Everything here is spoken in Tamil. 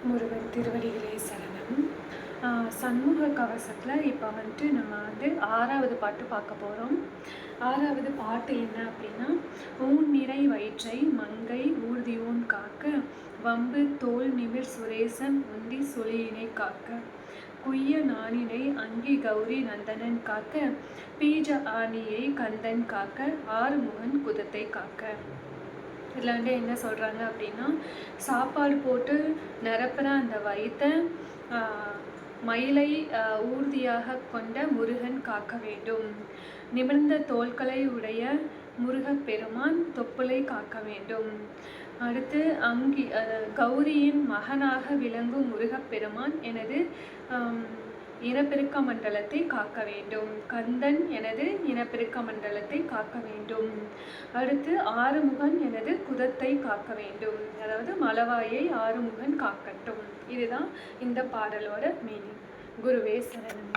முருகன் திருவடிகளே சரணம். சண்முக கவசத்தில் இப்போ நம்ம ஆறாவது பாட்டு பார்க்க போகிறோம். ஆறாவது பாட்டு என்ன அப்படின்னா, ஊன் நிறை வயிற்றை மங்கை ஊர்தி ஊன் காக்க, வம்பு தோல் நிமிர் சுரேசன் உந்தி சொலியினை காக்க, குய்ய நாணினை அங்கி கௌரி நந்தனன் காக்க, பீஜ ஆணியை கந்தன் காக்க, ஆறுமுகன் குதத்தை காக்க. இதில் என்ன சொல்கிறாங்க அப்படின்னா, சாப்பாடு போட்டு நிரப்புற அந்த வயிற்றை மயிலை ஊர்தியாக கொண்ட முருகன் காக்க வேண்டும். நிமிர்ந்த தோள்களை உடைய முருகப்பெருமான் தொப்புளை காக்க வேண்டும். அடுத்து கௌரியின் மகனாக விளங்கும் முருகப்பெருமான் எனது இனப்பெருக்க மண்டலத்தை காக்க வேண்டும். கந்தன் எனது இனப்பெருக்க மண்டலத்தை காக்க வேண்டும். அடுத்து ஆறுமுகன் எனது குதத்தை காக்க வேண்டும். அதாவது மலவாயை ஆறுமுகன் காக்கட்டும். இதுதான் இந்த பாடலோட மீனிங். குருவே சரணம்.